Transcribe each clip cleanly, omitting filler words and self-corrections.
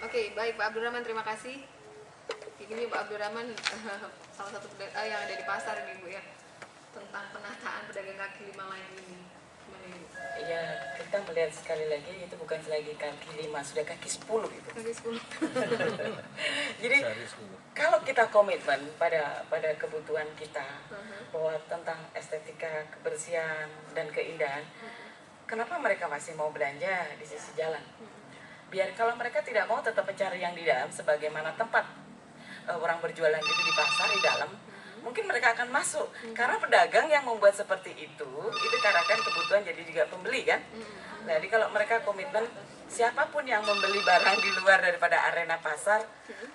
Oke, baik Pak Abdurrahman, terima kasih. Ini Pak Abdurrahman salah satu yang ada di pasar ini Bu ya, tentang penataan pedagang kaki lima lain ini. Gimana Ibu? Ya, kita melihat sekali lagi itu bukan lagi kaki 5, sudah kaki 10 itu. Kaki 10. Jadi kalau kita komitmen pada kebutuhan kita bahwa tentang estetika, kebersihan dan keindahan, kenapa mereka masih mau belanja di sisi jalan? Biar kalau mereka tidak mau tetap mencari yang di dalam, sebagaimana tempat orang berjualan itu di pasar di dalam, mungkin mereka akan masuk. Karena pedagang yang membuat seperti itu karena kan kebutuhan jadi juga pembeli kan. Jadi kalau mereka komitmen, siapapun yang membeli barang di luar daripada arena pasar,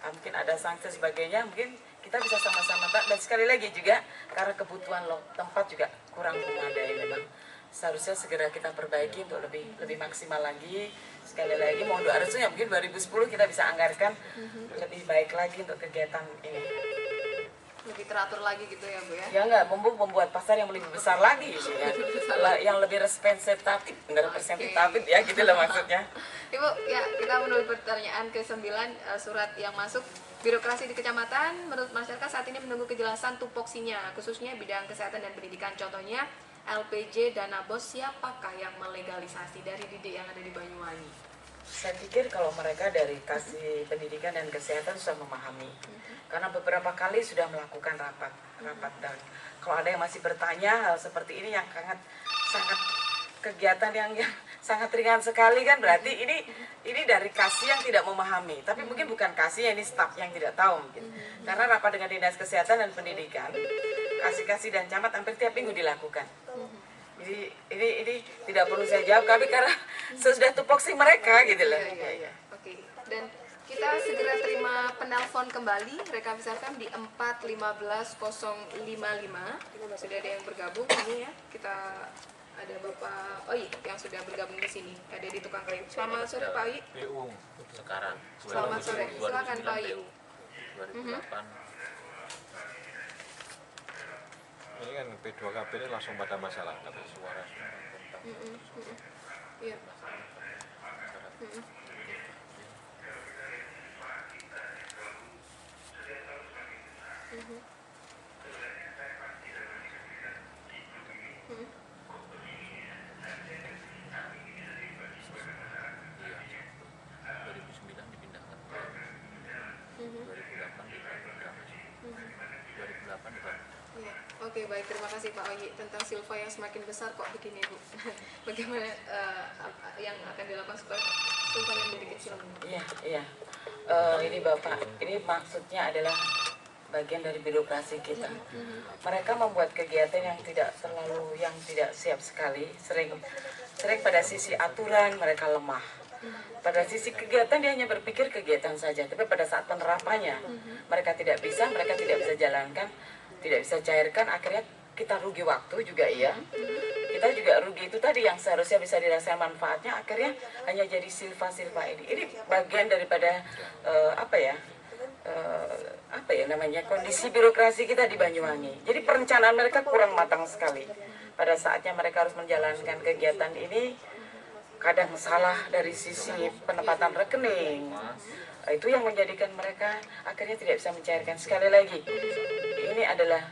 mungkin ada sanksi sebagainya, mungkin kita bisa sama-sama tak. Dan sekali lagi juga karena kebutuhan tempat juga kurang memadai memang. Seharusnya segera kita perbaiki untuk lebih maksimal lagi. Sekali lagi mohon doa restunya, mungkin 2010 kita bisa anggarkan lebih baik lagi untuk kegiatan ini. Lebih teratur lagi gitu ya Bu ya? Ya enggak, membuat pasar yang lebih besar lagi sih ya. Yang lebih representatif, enggak representatif ya gitu loh maksudnya. Ibu, ya kita menuju pertanyaan ke-9, surat yang masuk. Birokrasi di kecamatan menurut masyarakat saat ini menunggu kejelasan tupoksinya, khususnya bidang kesehatan dan pendidikan. Contohnya LPJ, dana bos, siapakah yang melegalisasi dari didik yang ada di Banyuwangi? Saya pikir kalau mereka dari kasih pendidikan dan kesehatan sudah memahami, karena beberapa kali sudah melakukan rapat dan kalau ada yang masih bertanya hal seperti ini yang sangat kegiatan yang sangat ringan sekali kan, berarti ini dari kasih yang tidak memahami. Tapi mungkin bukan kasih, ini staf yang tidak tahu mungkin. Karena rapat dengan dinas kesehatan dan pendidikan, kasih dan camat hampir tiap minggu dilakukan. Jadi ini tidak perlu saya jawab, tapi karena sudah tupoksi mereka gitu loh. Iya. Oke. Dan kita segera terima penelpon kembali Rekam FM di 415055. Sudah ada yang bergabung ini ya. Kita ada Bapak Oyi yang sudah bergabung di sini. Ada di tukang kayu. Selamat sore Pak Oyi. PU sekarang. Selamat sore. Silakan Pak Oyi. 2008. Ini kan P2KB ini langsung pada masalah kata suara tentang Iya. Oke, baik, terima kasih Pak Oyi. Tentang Silva yang semakin besar kok begini Bu. Bagaimana yang akan dilakukan supaya Silva yang menjadi kecil? Iya. Ini Bapak, ini maksudnya adalah bagian dari birokrasi kita. Mereka membuat kegiatan yang tidak siap sekali. Sering pada sisi aturan mereka lemah. Pada sisi kegiatan dia hanya berpikir kegiatan saja, tapi pada saat penerapannya mereka tidak bisa jalankan, tidak bisa cairkan, akhirnya kita rugi waktu juga ya. Kita juga rugi itu tadi yang seharusnya bisa dirasakan manfaatnya, akhirnya hanya jadi silva ini. Ini bagian daripada kondisi birokrasi kita di Banyuwangi. Jadi perencanaan mereka kurang matang sekali. Pada saatnya mereka harus menjalankan kegiatan ini, kadang salah dari sisi penempatan rekening. Itu yang menjadikan mereka akhirnya tidak bisa mencairkan. Sekali lagi, ini adalah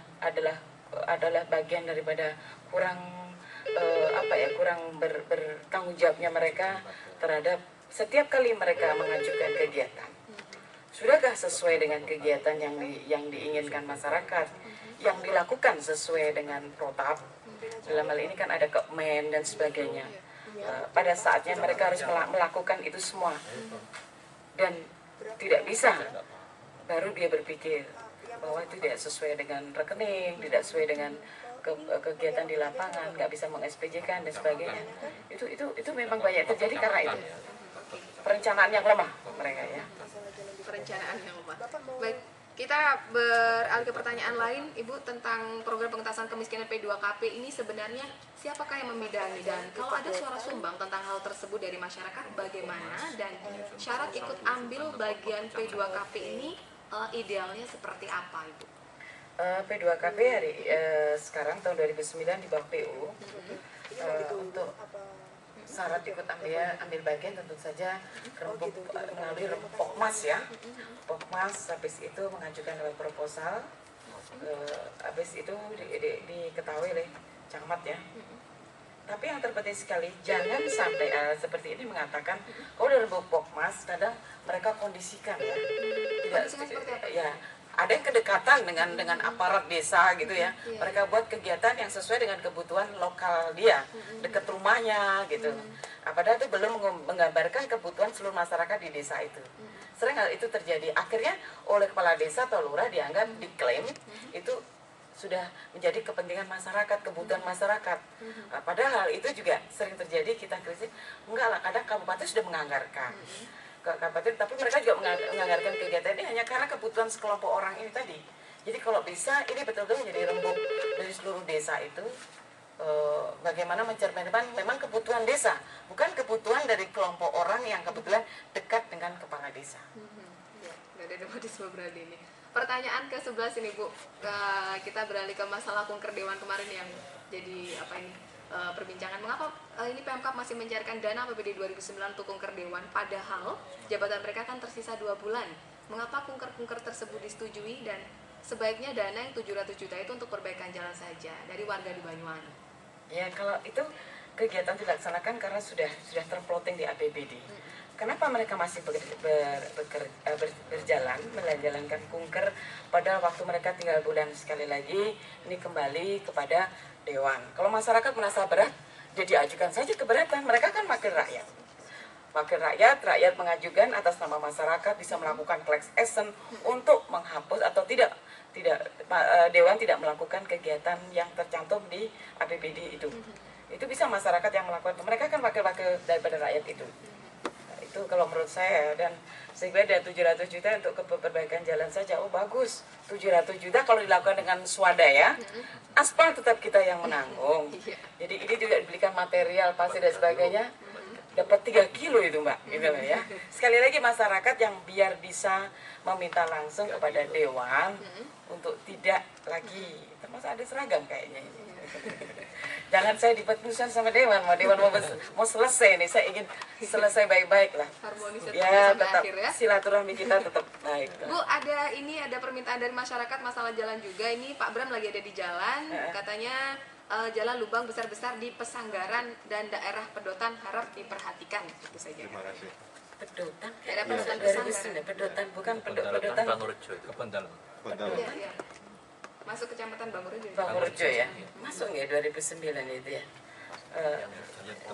bagian daripada kurang bertanggung jawabnya mereka terhadap setiap kali mereka mengajukan kegiatan. Sudahkah sesuai dengan kegiatan yang diinginkan masyarakat, yang dilakukan sesuai dengan protap? Dalam hal ini kan ada Kemen dan sebagainya. Pada saatnya mereka harus melakukan itu semua, dan tidak bisa, baru dia berpikir bahwa itu tidak sesuai dengan rekening, tidak sesuai dengan kegiatan di lapangan, nggak bisa meng-SPJ-kan dan sebagainya. Itu memang banyak terjadi karena itu perencanaan yang lemah mereka ya. Perencanaan yang lemah. Baik, kita beralih ke pertanyaan lain, Ibu, tentang program pengentasan kemiskinan P2KP ini sebenarnya siapakah yang membidangi, dan kalau ada suara sumbang tentang hal tersebut dari masyarakat bagaimana, dan syarat ikut ambil bagian P2KP ini idealnya seperti apa, Ibu? P2KP sekarang tahun 2009 di bawah PU untuk syarat ikut ambil bagian tentu saja rembuk melalui rembuk Pokmas ya. Pokmas habis itu mengajukan lewat proposal, habis itu diketahui oleh camat ya. Tapi yang terpenting sekali, jangan sampai seperti ini mengatakan, kalau udah rembuk Pokmas, kadang mereka kondisikan ya, tidak ya. Ada yang kedekatan dengan aparat desa gitu ya. Mereka buat kegiatan yang sesuai dengan kebutuhan lokal dia, dekat rumahnya gitu. Padahal itu belum menggambarkan kebutuhan seluruh masyarakat di desa itu. Sering hal itu terjadi. Akhirnya oleh kepala desa atau lurah dianggap diklaim itu sudah menjadi kepentingan masyarakat, kebutuhan masyarakat. Padahal itu juga sering terjadi, kita kritik. Enggak lah, kadang kabupaten sudah menganggarkan. Kabupaten, tapi mereka juga menganggarkan kegiatan ini hanya karena kebutuhan sekelompok orang ini tadi. Jadi kalau bisa ini betul-betul menjadi rembuk dari seluruh desa itu, bagaimana mencerminkan memang kebutuhan desa, bukan kebutuhan dari kelompok orang yang kebetulan dekat dengan kepala desa. Ya, nggak ada nepotisme berarti ini. Pertanyaan ke-11 ini Bu, kita beralih ke masalah kunker Dewan kemarin yang jadi perbincangan. Mengapa ini Pemkab masih mencairkan dana APBD 2009 untuk kunker Dewan, padahal jabatan mereka kan tersisa 2 bulan. Mengapa kunker-kunker tersebut disetujui dan sebaiknya dana yang 700 juta itu untuk perbaikan jalan saja dari warga di Banyuwangi? Ya, kalau itu kegiatan dilaksanakan karena sudah terplotting di APBD. Kenapa mereka masih berjalan menjalankan kunker padahal waktu mereka tinggal bulan sekali lagi ini kembali kepada Dewan. Kalau masyarakat merasa berat, jadi ajukan saja keberatan. Mereka kan wakil rakyat. Wakil rakyat mengajukan atas nama masyarakat bisa melakukan class action untuk menghapus atau tidak Dewan tidak melakukan kegiatan yang tercantum di APBD itu. Itu bisa masyarakat yang melakukan. Mereka kan wakil-wakil daripada rakyat itu. Itu kalau menurut saya, dan sehingga ada 700 juta untuk perbaikan jalan saja. Oh bagus, 700 juta kalau dilakukan dengan swadaya, aspal tetap kita yang menanggung. Jadi ini juga diberikan material pasir dan sebagainya, dapat 3 kilo itu Mbak, gitu ya. Sekali lagi masyarakat yang biar bisa meminta langsung kepada Dewan untuk tidak lagi, termasuk ada seragam kayaknya ini. Jangan saya dipetusan sama Dewan, mau selesai nih, saya ingin selesai baik-baik lah. Harmonis Ya, sampai tetap akhir ya. silaturahmi kita tetap baik. Bu, ada permintaan dari masyarakat masalah jalan juga. Ini Pak Bram lagi ada di jalan, katanya jalan lubang besar-besar di Pesanggaran dan daerah Pedotan harap diperhatikan. Itu saja. Terima kasih. Pedotan, Daerah Pedotan dari Pesanggaran. Pedotan bukan Pedotan Pedotan. Bangurjo itu. Kependalam. Iya. Masuk kecamatan Bangurjo. Bangurjo ya, masuk ya 2009 itu ya.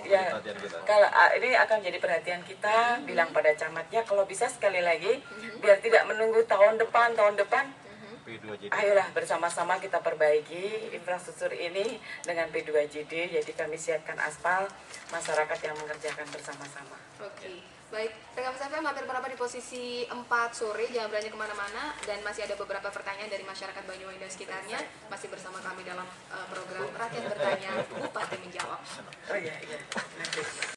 Ya, Kalau ini akan jadi perhatian kita, bilang pada camatnya kalau bisa sekali lagi biar tidak menunggu tahun depan. P2JD. Ayolah bersama-sama kita perbaiki infrastruktur ini dengan P2JD. Jadi kami siapkan aspal, masyarakat yang mengerjakan bersama-sama. Oke, baik. Rekan FM hampir berapa di posisi 4 sore, jangan beranjak kemana-mana. Dan masih ada beberapa pertanyaan dari masyarakat Banyuwangi dan sekitarnya. Masih bersama kami dalam program Rakyat Bertanya, Bupati Menjawab. Oh iya.